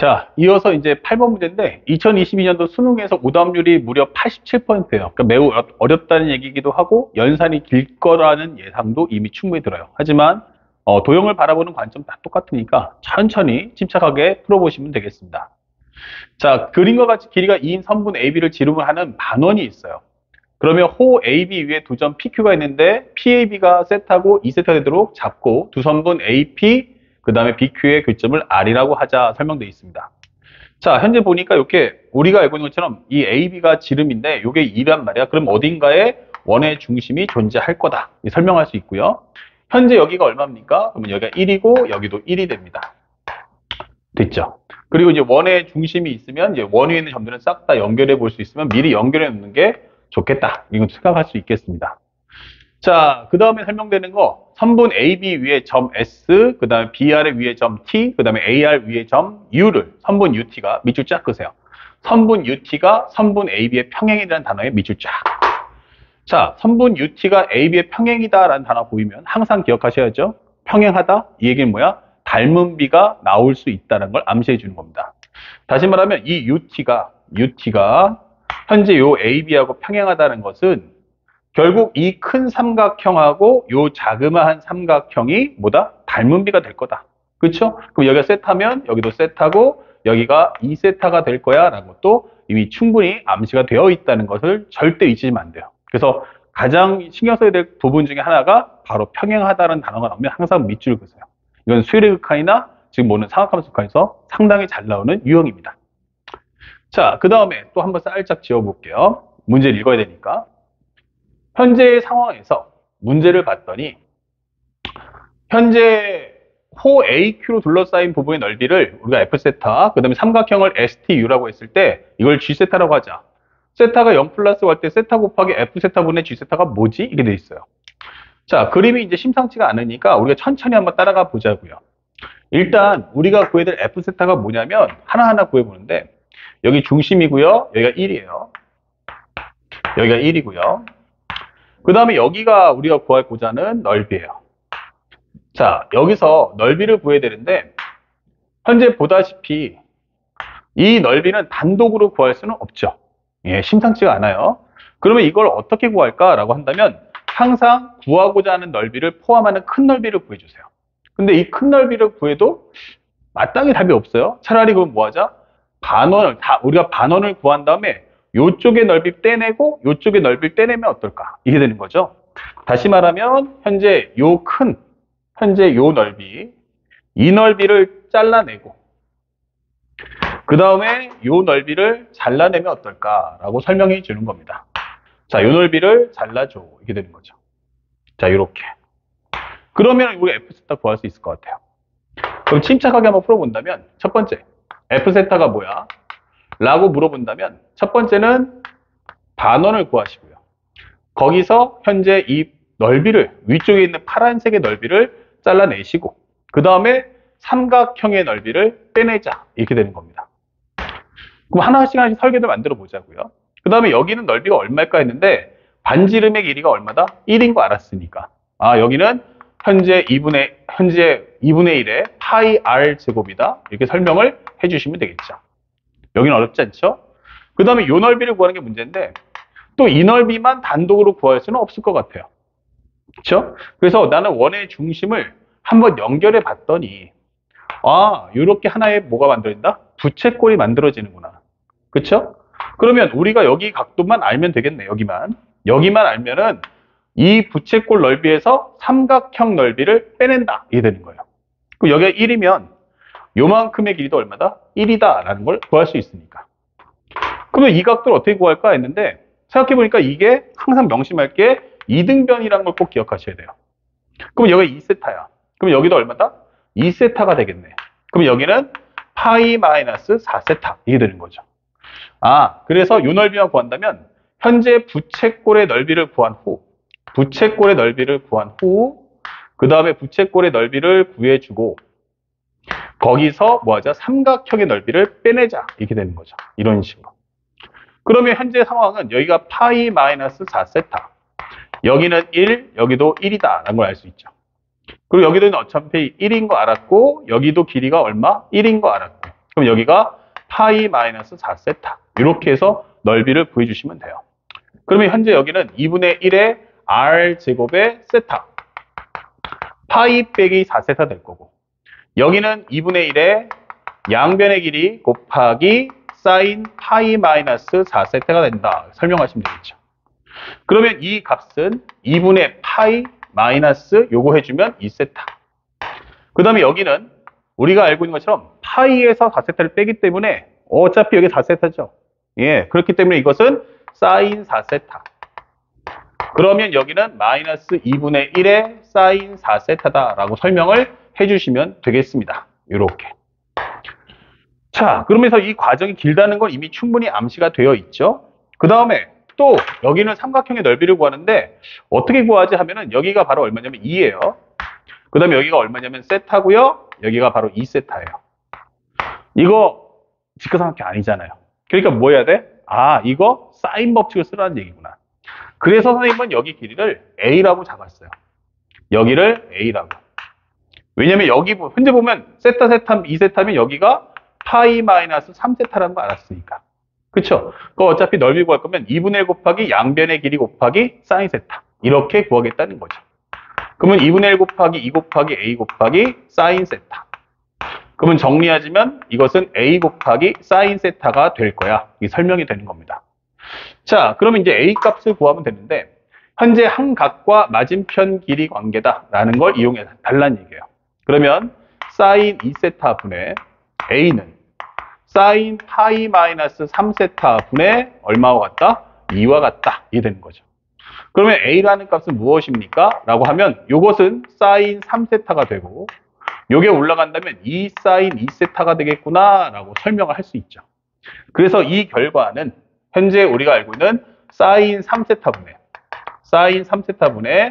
자, 이어서 이제 8번 문제인데 2022년도 수능에서 오답률이 무려 87%예요. 그러니까 매우 어렵다는 얘기이기도 하고 연산이 길 거라는 예상도 이미 충분히 들어요. 하지만 도형을 바라보는 관점 다 똑같으니까 천천히 침착하게 풀어보시면 되겠습니다. 자, 그림과 같이 길이가 2인 선분 AB를 지름을 하는 반원이 있어요. 그러면 호 AB 위에 두 점 PQ가 있는데 PAB가 세타고 2세타 되도록 잡고 두 선분 AP 그 다음에 BQ의 교점을 R이라고 하자 설명되어 있습니다. 자, 현재 보니까 이렇게 우리가 알고 있는 것처럼 이 AB가 지름인데 이게 2란 말이야. 그럼 어딘가에 원의 중심이 존재할 거다. 설명할 수 있고요. 현재 여기가 얼마입니까? 그러면 여기가 1이고 여기도 1이 됩니다. 됐죠? 그리고 이제 원의 중심이 있으면 이제 원 위에 있는 점들은 싹 다 연결해 볼 수 있으면 미리 연결해 놓는 게 좋겠다. 이건 생각할 수 있겠습니다. 자, 그 다음에 설명되는 거 선분 AB 위에 점 S, 그 다음에 BR 위에 점 T, 그 다음에 AR 위에 점 U를 선분 UT가 밑줄 쫙 그으세요. 선분 UT가 선분 AB의 평행이라는 단어에 밑줄 쫙. 자, 선분 UT가 AB의 평행이다라는 단어 보이면 항상 기억하셔야죠. 평행하다? 이 얘기는 뭐야? 닮은 비가 나올 수 있다는 걸 암시해 주는 겁니다. 다시 말하면 이 UT가 현재 요 AB하고 평행하다는 것은 결국 이 큰 삼각형하고 요 자그마한 삼각형이 뭐다? 닮은 비가 될 거다. 그렇죠? 그럼 여기가 세타면 여기도 세타고 여기가 2세타가 될 거야 라는 것도 이미 충분히 암시가 되어 있다는 것을 절대 잊으시면 안 돼요. 그래서 가장 신경 써야 될 부분 중에 하나가 바로 평행하다는 단어가 나오면 항상 밑줄 그으세요. 이건 수열의 극한이나 지금 보는 상학함수 극한에서 상당히 잘 나오는 유형입니다. 자, 그 다음에 또 한번 살짝 지워볼게요. 문제를 읽어야 되니까. 현재의 상황에서 문제를 봤더니 현재 호 AQ로 둘러싸인 부분의 넓이를 우리가 F세타, 그 다음에 삼각형을 STU라고 했을 때 이걸 G세타라고 하자. 세타가 0 플러스 할 때 세타 곱하기 F세타분의 G세타가 뭐지? 이게 돼 있어요. 자, 그림이 이제 심상치가 않으니까 우리가 천천히 한번 따라가 보자고요. 일단 우리가 구해야 될 F세타가 뭐냐면 하나하나 구해보는데 여기 중심이고요. 여기가 1이에요. 여기가 1이고요. 그 다음에 여기가 우리가 구하고자 하는 넓이에요. 자, 여기서 넓이를 구해야 되는데 현재 보다시피 이 넓이는 단독으로 구할 수는 없죠. 예, 심상치가 않아요. 그러면 이걸 어떻게 구할까라고 한다면 항상 구하고자 하는 넓이를 포함하는 큰 넓이를 구해주세요. 근데 이 큰 넓이를 구해도 마땅히 답이 없어요. 차라리 그럼 뭐하자? 우리가 반원을 구한 다음에 요쪽의 넓이 떼내고 요쪽의 넓이를 떼내면 어떨까? 이게 되는 거죠. 다시 말하면 현재 요 넓이, 이 넓이를 잘라내고 그 다음에 요 넓이를 잘라내면 어떨까라고 설명해 주는 겁니다. 자, 요 넓이를 잘라줘. 이게 되는 거죠. 자, 요렇게. 그러면 우리 F세타 구할 수 있을 것 같아요. 그럼 침착하게 한번 풀어본다면 첫 번째, F세타가 뭐야? 라고 물어본다면 첫 번째는 반원을 구하시고요. 거기서 현재 이 넓이를 위쪽에 있는 파란색의 넓이를 잘라내시고 그 다음에 삼각형의 넓이를 빼내자. 이렇게 되는 겁니다. 그럼 하나씩 설계를 만들어 보자고요. 그 다음에 여기는 넓이가 얼마일까 했는데 반지름의 길이가 얼마다? 1인 거 알았으니까. 아, 여기는 현재 2분의 1의 파이 r 제곱이다. 이렇게 설명을 해주시면 되겠죠. 여기는 어렵지 않죠? 그 다음에 이 넓이를 구하는 게 문제인데 또 이 넓이만 단독으로 구할 수는 없을 것 같아요. 그렇죠? 그래서 나는 원의 중심을 한번 연결해 봤더니 아, 이렇게 하나의 뭐가 만들어진다? 부채꼴이 만들어지는구나. 그렇죠? 그러면 우리가 여기 각도만 알면 되겠네. 여기만 알면은 이 부채꼴 넓이에서 삼각형 넓이를 빼낸다. 이게 되는 거예요. 그럼 여기가 1이면 요만큼의 길이도 얼마다? 1이다 라는 걸 구할 수 있으니까. 그러면 이 각도를 어떻게 구할까 했는데 생각해보니까 이게 항상 명심할 게 이등변이라는 걸 꼭 기억하셔야 돼요. 그럼 여기가 2세타야. 그럼 여기도 얼마다? 2세타가 되겠네. 그럼 여기는 파이 마이너스 4세타 이게 되는 거죠. 아, 그래서 요 넓이만 구한다면 현재 부채꼴의 넓이를 구한 후 그 다음에 부채꼴의 넓이를 구해주고 거기서 뭐하자? 삼각형의 넓이를 빼내자. 이렇게 되는 거죠. 이런 식으로. 그러면 현재 상황은 여기가 파이 마이너스 4세타. 여기는 1, 여기도 1이다. 라는 걸 알 수 있죠. 그리고 여기는 어차피 1인 거 알았고, 여기도 길이가 얼마? 1인 거 알았고. 그럼 여기가 파이 마이너스 4세타. 이렇게 해서 넓이를 구해주시면 돼요. 그러면 현재 여기는 2분의 1의 r 제곱의 세타. 파이 빼기 4세타 될 거고. 여기는 2분의 1의 양변의 길이 곱하기 사인 파이 마이너스 4세타가 된다. 설명하시면 되겠죠. 그러면 이 값은 2분의 파이 마이너스 요거 해주면 2세타. 그 다음에 여기는 우리가 알고 있는 것처럼 파이에서 4세타를 빼기 때문에 어차피 여기 4세타죠. 예, 그렇기 때문에 이것은 사인 4세타. 그러면 여기는 마이너스 2분의 1의 사인 4세타다라고 설명을 해주시면 되겠습니다. 이렇게. 자, 그러면서 이 과정이 길다는 건 이미 충분히 암시가 되어 있죠. 그 다음에 또 여기는 삼각형의 넓이를 구하는데 어떻게 구하지 하면은 여기가 바로 얼마냐면 2예요. 그 다음에 여기가 얼마냐면 세타고요. 여기가 바로 2세타예요. 이거 직각삼각형 아니잖아요. 그러니까 뭐 해야 돼? 아, 이거 사인 법칙을 쓰라는 얘기구나. 그래서 선생님은 여기 길이를 A라고 잡았어요. 여기를 A라고. 왜냐면 여기 현재 보면 세타, 세타, 2세타면 여기가 파이 마이너스 3세타라는 거 알았으니까. 그쵸? 그 어차피 넓이 구할 거면 2분의 1 곱하기 양변의 길이 곱하기 사인 세타. 이렇게 구하겠다는 거죠. 그러면 2분의 1 곱하기 2 곱하기 A 곱하기 사인 세타. 그러면 정리하자면 이것은 A 곱하기 사인 세타가 될 거야. 이게 설명이 되는 겁니다. 자, 그러면 이제 A 값을 구하면 되는데 현재 한 각과 맞은편 길이 관계다라는 걸 이용해 달라는 얘기예요. 그러면 사인 2세타 분의 A는 사인 파이 마이너스 3세타 분의 얼마와 같다? 2와 같다. 이게 되는 거죠. 그러면 A라는 값은 무엇입니까? 라고 하면 이것은 사인 3세타가 되고 요게 올라간다면 2 사인 2세타가 되겠구나 라고 설명을 할 수 있죠. 그래서 이 결과는 현재 우리가 알고 있는 사인 3세타 분의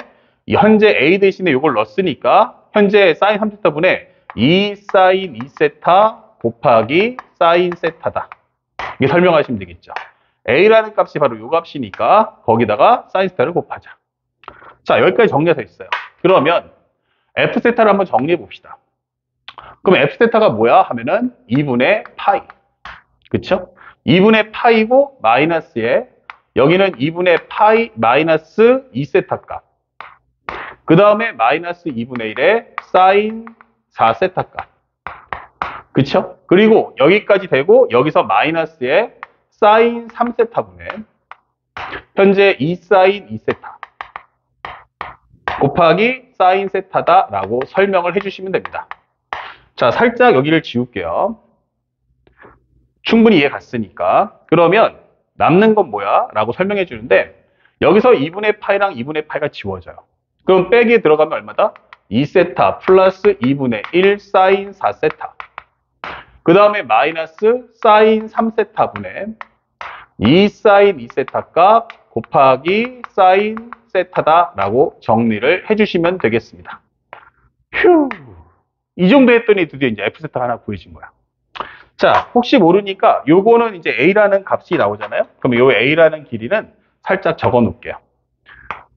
현재 A 대신에 이걸 넣었으니까 현재 사인 3세타 분의 2 사인 2세타 곱하기 사인 세타다. 이게 설명하시면 되겠죠. A라는 값이 바로 이 값이니까 거기다가 사인 세타를 곱하자. 자, 여기까지 정리가 돼 있어요. 그러면 F세타를 한번 정리해 봅시다. 그럼 F세타가 뭐야? 하면은 2분의 파이. 그쵸? 2분의 파이고 마이너스에 여기는 2분의 파이 마이너스 2세타 값. 그 다음에 마이너스 2분의 1의 사인 4세타 값. 그쵸? 그리고 여기까지 되고 여기서 마이너스에 사인 3세타 분의 현재 2 사인 2세타 곱하기 사인 세타다 라고 설명을 해주시면 됩니다. 자, 살짝 여기를 지울게요. 충분히 이해 갔으니까. 그러면 남는 건 뭐야? 라고 설명해 주는데 여기서 2분의 파이랑 2분의 파이가 지워져요. 그럼 빼기에 들어가면 얼마다? 2세타 플러스 2분의 1 사인 4세타. 그 다음에 마이너스 사인 3세타 분의 2 사인 2세타 값 곱하기 사인 세타다 라고 정리를 해주시면 되겠습니다. 휴, 이 정도 했더니 드디어 이제 F세타 하나 구해진 거야. 자, 혹시 모르니까 요거는 이제 A라는 값이 나오잖아요. 그럼 요 A라는 길이는 살짝 적어 놓을게요.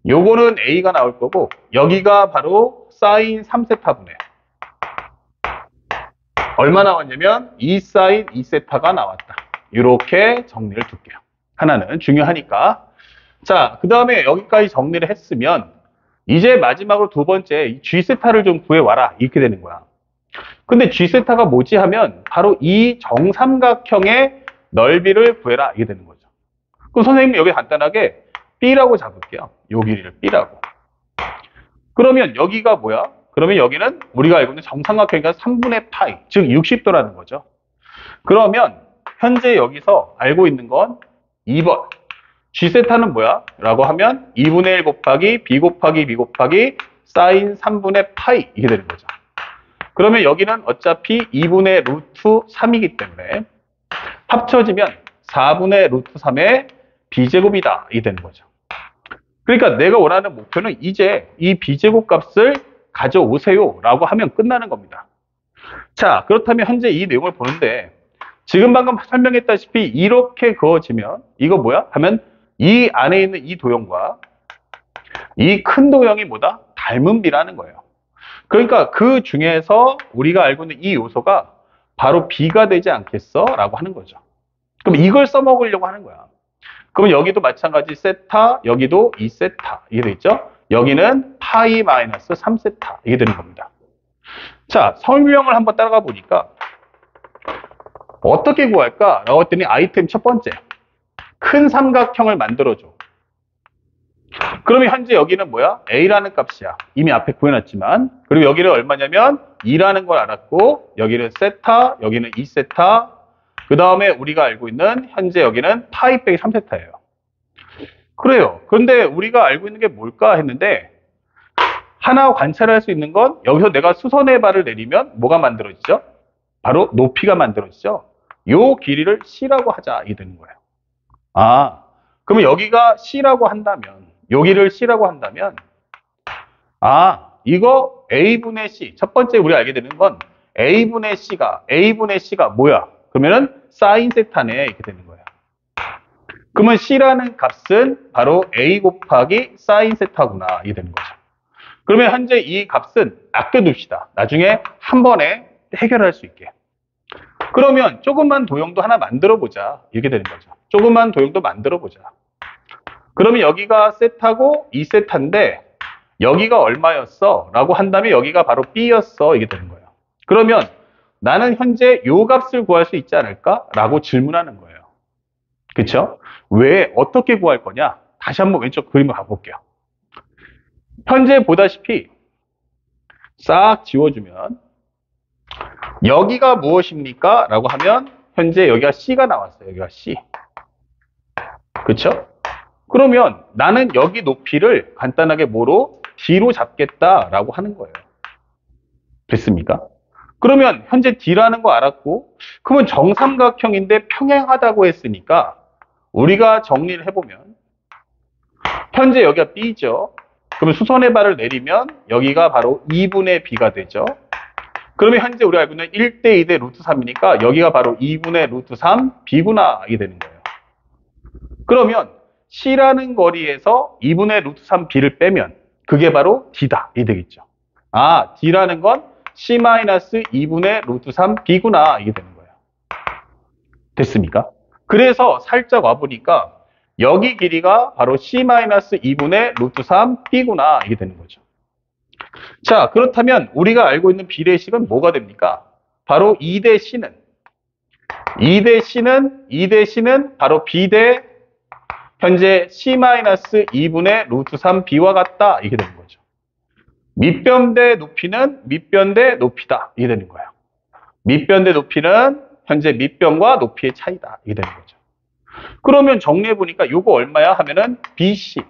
요거는 A가 나올 거고 여기가 바로 사인 3세타 분의 얼마 나왔냐면 2 사인 2세타가 나왔다. 이렇게 정리를 둘게요. 하나는 중요하니까. 자, 그 다음에 여기까지 정리를 했으면 이제 마지막으로 두 번째 G세타를 좀 구해와라. 이렇게 되는 거야. 근데 G세타가 뭐지 하면 바로 이 정삼각형의 넓이를 구해라. 이게 되는 거죠. 그럼 선생님 여기 간단하게 B라고 잡을게요. 요 길이를 B라고. 그러면 여기가 뭐야? 그러면 여기는 우리가 알고 있는 정삼각형이니까 3분의 파이, 즉 60도라는 거죠. 그러면 현재 여기서 알고 있는 건 2번. G세타는 뭐야? 라고 하면 2분의 1 곱하기 B 곱하기 B 곱하기 사인 3분의 파이 이게 되는 거죠. 그러면 여기는 어차피 2분의 루트 3이기 때문에 합쳐지면 4분의 루트 3의 B제곱이다. 이게 되는 거죠. 그러니까 내가 원하는 목표는 이제 이 B제곱 값을 가져오세요 라고 하면 끝나는 겁니다. 자, 그렇다면 현재 이 내용을 보는데 지금 방금 설명했다시피 이렇게 그어지면 이거 뭐야? 하면 이 안에 있는 이 도형과 이 큰 도형이 뭐다? 닮은 비라는 거예요. 그러니까 그 중에서 우리가 알고 있는 이 요소가 바로 B가 되지 않겠어? 라고 하는 거죠. 그럼 이걸 써먹으려고 하는 거야. 그럼 여기도 마찬가지 세타, 여기도 2세타. 이게 되겠죠? 여기는 파이 마이너스 3세타. 이게 되는 겁니다. 자, 설명을 한번 따라가 보니까 어떻게 구할까? 라고 했더니 아이템 첫 번째. 큰 삼각형을 만들어줘. 그러면 현재 여기는 뭐야? A라는 값이야. 이미 앞에 구해놨지만. 그리고 여기는 얼마냐면 2라는 걸 알았고, 여기는 세타, 여기는 2세타. 그 다음에 우리가 알고 있는 현재 여기는 파이 빼기 3세타예요. 그래요. 그런데 우리가 알고 있는 게 뭘까 했는데, 하나 관찰할 수 있는 건 여기서 내가 수선의 발을 내리면 뭐가 만들어지죠? 바로 높이가 만들어지죠. 요 길이를 C라고 하자. 이게 되는 거예요. 아, 그러면 여기가 C라고 한다면, 여기를 C라고 한다면, 아, 이거 A분의 C. 첫 번째 우리가 알게 되는 건 A분의 C가 뭐야? 그러면은 사인 세타네. 이렇게 되는 거예요. 그러면 C라는 값은 바로 A 곱하기 사인 세타구나. 이게 되는 거죠. 그러면 현재 이 값은 아껴둡시다. 나중에 한 번에 해결할 수 있게. 그러면 조금만 도형도 하나 만들어 보자. 이렇게 되는 거죠. 조금만 도형도 만들어 보자. 그러면 여기가 세타고 2세타인데 여기가 얼마였어? 라고 한다면 여기가 바로 B였어. 이게 되는 거예요. 그러면 나는 현재 요 값을 구할 수 있지 않을까? 라고 질문하는 거예요. 그쵸? 왜? 어떻게 구할 거냐? 다시 한번 왼쪽 그림을 가볼게요. 현재 보다시피 싹 지워주면 여기가 무엇입니까? 라고 하면 현재 여기가 C가 나왔어요. 여기가 C. 그쵸? 그러면 나는 여기 높이를 간단하게 뭐로? D로 잡겠다라고 하는 거예요. 됐습니까? 그러면 현재 D라는 거 알았고, 그러면 정삼각형인데 평행하다고 했으니까 우리가 정리를 해보면 현재 여기가 B죠. 그러면 수선의 발을 내리면 여기가 바로 2분의 B가 되죠. 그러면 현재 우리가 알고 있는 1대 2대 루트 3이니까 여기가 바로 2분의 루트 3 B구나. 이게 되는 거예요. 그러면 C라는 거리에서 2분의 루트 3 B를 빼면 그게 바로 D다. 이게 되겠죠. 아, D라는 건 C-2분의 루트 3 B구나. 이게 되는 거예요. 됐습니까? 그래서 살짝 와보니까 여기 길이가 바로 C-2분의 루트 3 B구나. 이게 되는 거죠. 자, 그렇다면 우리가 알고 있는 비례식은 뭐가 됩니까? 바로 2대 C는 바로 B 대 현재 C-2분의 루트 3 B와 같다. 이게 되는 거죠. 밑변 대 높이는 밑변 대 높이다. 이게 되는 거예요. 밑변 대 높이는 현재 밑변과 높이의 차이다. 이게 되는 거죠. 그러면 정리해보니까 요거 얼마야? 하면은 BC.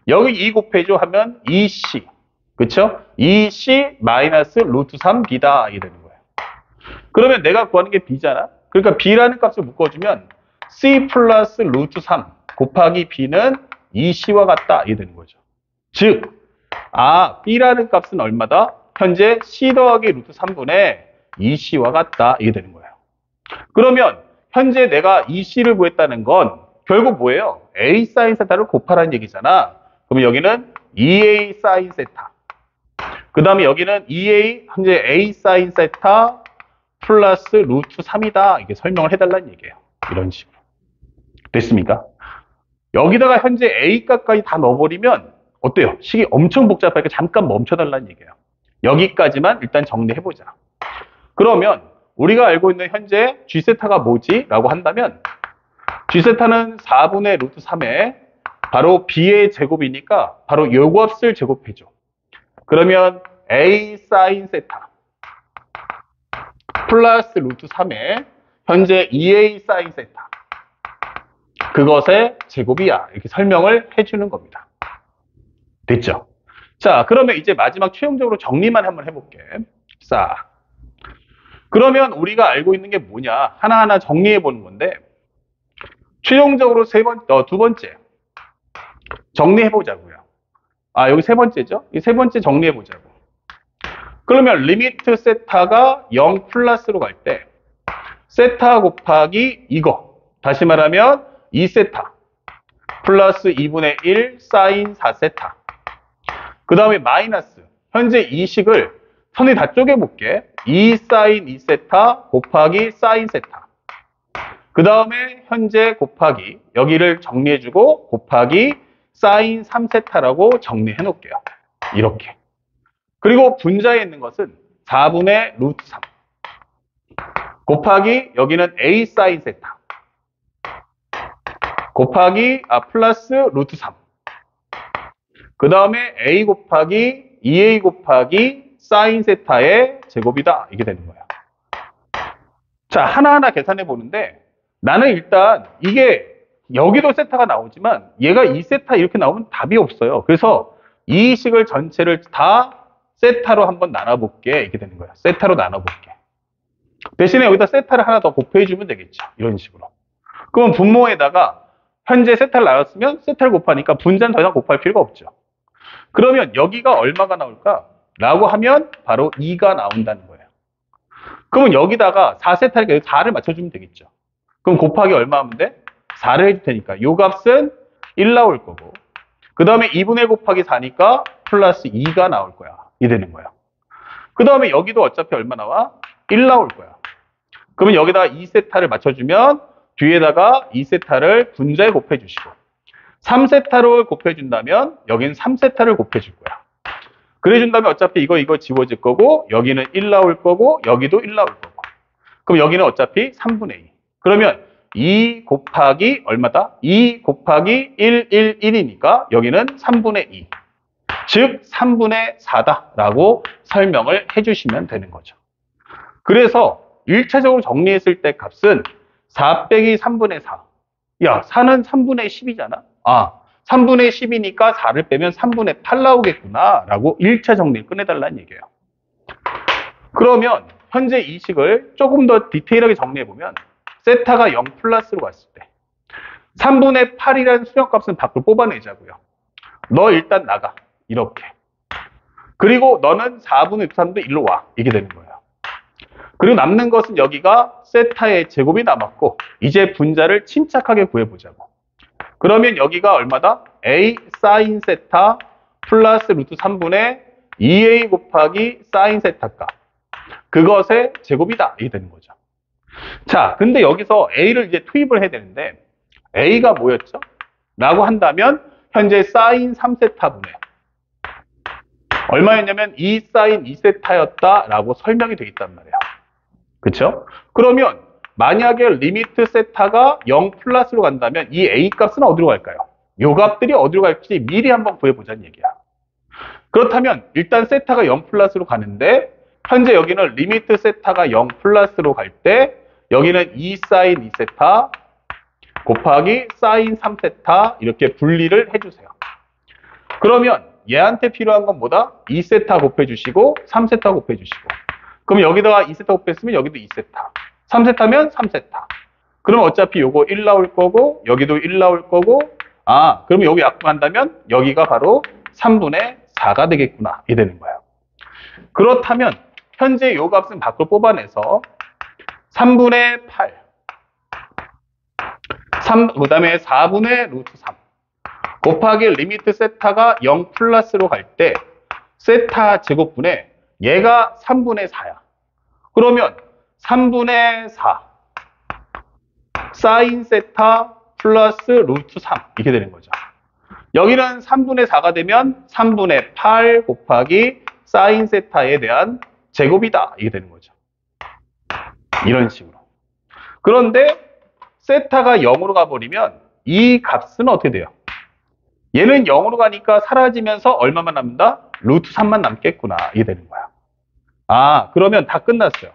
여기 2 곱해줘 하면 2C. 그쵸? 2C 마이너스 루트 3B다. 이게 되는 거예요. 그러면 내가 구하는 게 B잖아? 그러니까 B라는 값을 묶어주면 C 플러스 루트 3 곱하기 B는 2C와 같다. 이게 되는 거죠. 즉, 아, B라는 값은 얼마다? 현재 C 더하기 루트 3분의 2C와 같다. 이게 되는 거예요. 그러면 현재 내가 2C를 구했다는 건 결국 뭐예요? A 사인 세타를 곱하라는 얘기잖아. 그러면 여기는 2A 사인 세타. 그 다음에 여기는 2A, 현재 A 사인 세타 플러스 루트 3이다. 이게 설명을 해달라는 얘기예요. 이런 식으로. 됐습니까? 여기다가 현재 A 값까지 다 넣어버리면 어때요? 식이 엄청 복잡하니까 잠깐 멈춰달라는 얘기예요. 여기까지만 일단 정리해보자. 그러면 우리가 알고 있는 현재 G세타가 뭐지? 라고 한다면 G세타는 4분의 루트 3에 바로 B의 제곱이니까 바로 요 값을 제곱해줘. 그러면 A 사인 세타 플러스 루트 3에 현재 2A 사인 세타 그것의 제곱이야. 이렇게 설명을 해주는 겁니다. 됐죠? 자, 그러면 이제 마지막 최종적으로 정리만 한번 해볼게. 자, 그러면 우리가 알고 있는 게 뭐냐? 하나하나 정리해 보는 건데 최종적으로 두 번째 정리해 보자고요. 아, 여기 세 번째죠? 이 세 번째 정리해 보자고. 그러면 리미트 세타가 0 플러스로 갈 때 세타 곱하기 이거 다시 말하면 2세타 플러스 2분의 1 사인 4세타 그 다음에 마이너스 현재 이 식을 선생님 다 쪼개볼게. 2 사인 2세타 곱하기 사인 세타. 그 다음에 현재 곱하기 여기를 정리해주고 곱하기 사인 3세타라고 정리해 놓을게요. 이렇게. 그리고 분자에 있는 것은 4분의 루트 3 곱하기 여기는 a 사인 세타 곱하기 플러스 루트 3. 그 다음에 a 곱하기 2a 곱하기 사인 세타의 제곱이다. 이게 되는 거예요. 자, 하나하나 계산해 보는데 나는 일단 이게 여기도 세타가 나오지만 얘가 2세타 이렇게 나오면 답이 없어요. 그래서 이 식을 전체를 다 세타로 한번 나눠볼게. 이렇게 되는 거예요. 세타로 나눠볼게. 대신에 여기다 세타를 하나 더 곱해주면 되겠죠. 이런 식으로. 그러면 분모에다가 현재 세타를 나눴으면 세타를 곱하니까 분자는 더 이상 곱할 필요가 없죠. 그러면 여기가 얼마가 나올까? 라고 하면 바로 2가 나온다는 거예요. 그러면 여기다가 4세타니까 4를 맞춰주면 되겠죠. 그럼 곱하기 얼마 하면 돼? 4를 해줄 테니까 이 값은 1 나올 거고 그 다음에 2분의 1 곱하기 4니까 플러스 2가 나올 거야. 이 되는 거야. 그 다음에 여기도 어차피 얼마 나와? 1 나올 거야. 그러면 여기다가 2세타를 맞춰주면 뒤에다가 2세타를 분자에 곱해주시고 3세타로 곱해준다면 여기는 3세타를 곱해줄 거야. 그래준 다음에 어차피 이거 지워질 거고 여기는 1 나올 거고 여기도 1 나올 거고 그럼 여기는 어차피 3분의 2. 그러면 2 곱하기 얼마다? 2 곱하기 1, 1, 1이니까 여기는 3분의 2. 즉 3분의 4다라고 설명을 해주시면 되는 거죠. 그래서 1차적으로 정리했을 때 값은 4 빼기 3분의 4. 야, 4는 3분의 10이잖아. 3분의 10이니까 4를 빼면 3분의 8 나오겠구나 라고 1차 정리를 끝내달라는 얘기예요. 그러면 현재 이 식을 조금 더 디테일하게 정리해보면 세타가 0 플러스로 갔을 때 3분의 8이라는 수렴값은 밖으로 뽑아내자고요. 너 일단 나가. 이렇게. 그리고 너는 4분의 3도 일로 와. 이게 되는 거예요. 그리고 남는 것은 여기가 세타의 제곱이 남았고 이제 분자를 침착하게 구해보자고. 그러면 여기가 얼마다? a 사인 세타 플러스 루트 3분의 2a 곱하기 사인 세타 값. 그것의 제곱이다. 이게 되는 거죠. 자, 근데 여기서 a를 이제 투입을 해야 되는데 a가 뭐였죠? 라고 한다면 현재 사인 3세타분의 얼마였냐면 2 사인 2세타였다 라고 설명이 되어 있단 말이에요. 그쵸? 그러면 만약에 리미트 세타가 0 플러스로 간다면 이 a 값은 어디로 갈까요? 요 값들이 어디로 갈지 미리 한번 구해보자는 얘기야. 그렇다면 일단 세타가 0 플러스로 가는데 현재 여기는 리미트 세타가 0 플러스로 갈 때 여기는 2 사인 2세타 곱하기 사인 3세타 이렇게 분리를 해주세요. 그러면 얘한테 필요한 건 뭐다? 2세타 곱해주시고 3세타 곱해주시고 그럼 여기다가 2세타 곱했으면 여기도 2세타 3세타면 3세타 그럼 어차피 요거 1 나올 거고 여기도 1 나올 거고 그러면 여기 약분한다면 여기가 바로 3분의 4가 되겠구나 이 되는 거예요. 그렇다면 현재 요 값은 밖으로 뽑아내서 3분의 8 그 다음에 4분의 루트 3 곱하기 리미트 세타가 0 플러스로 갈 때 세타 제곱분의 얘가 3분의 4야. 그러면 3분의 4 사인 세타 플러스 루트 3 이렇게 되는 거죠. 여기는 3분의 4가 되면 3분의 8 곱하기 사인 세타에 대한 제곱이다 이게 되는 거죠. 이런 식으로. 그런데 세타가 0으로 가버리면 이 값은 어떻게 돼요? 얘는 0으로 가니까 사라지면서 얼마만 남는다? 루트 3만 남겠구나 이게 되는 거야. 그러면 다 끝났어요.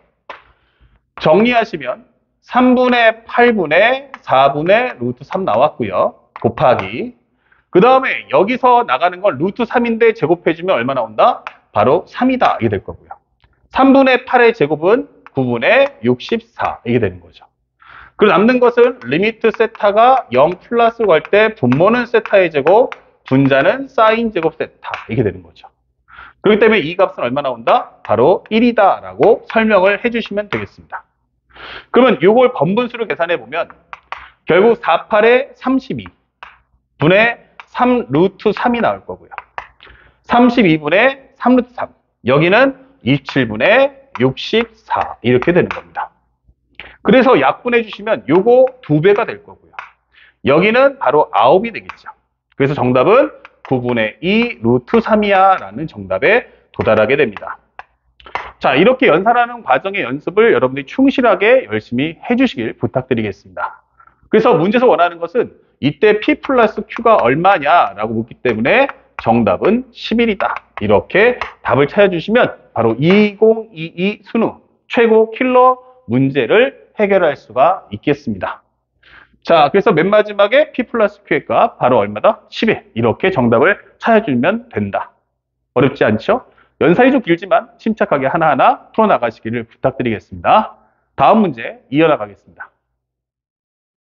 정리하시면 3분의 8분의 4분의 루트 3 나왔고요. 곱하기 그 다음에 여기서 나가는 건 루트 3인데 제곱해주면 얼마 나온다? 바로 3이다 이게 될 거고요. 3분의 8의 제곱은 9분의 64 이게 되는 거죠. 그리고 남는 것은 리미트 세타가 0 플러스로 갈 때 분모는 세타의 제곱, 분자는 사인 제곱 세타 이게 되는 거죠. 그렇기 때문에 이 값은 얼마 나온다? 바로 1이다 라고 설명을 해주시면 되겠습니다. 그러면 이걸 번분수로 계산해 보면 결국 4, 8에 32 분의 3 루트 3이 나올 거고요. 32분의 3 루트 3 여기는 27분의 64 이렇게 되는 겁니다. 그래서 약분해 주시면 요거 2배가 될 거고요. 여기는 바로 9이 되겠죠. 그래서 정답은 9분의 2 루트 3이야 라는 정답에 도달하게 됩니다. 자, 이렇게 연산하는 과정의 연습을 여러분들이 충실하게 열심히 해주시길 부탁드리겠습니다. 그래서 문제에서 원하는 것은 이때 P 플러스 Q가 얼마냐라고 묻기 때문에 정답은 11이다. 이렇게 답을 찾아주시면 바로 2022 수능 최고 킬러 문제를 해결할 수가 있겠습니다. 자, 그래서 맨 마지막에 P 플러스 Q의 값 바로 얼마다? 11. 이렇게 정답을 찾아주면 된다. 어렵지 않죠? 연산이 좀 길지만 침착하게 하나하나 풀어나가시기를 부탁드리겠습니다. 다음 문제 이어나가겠습니다.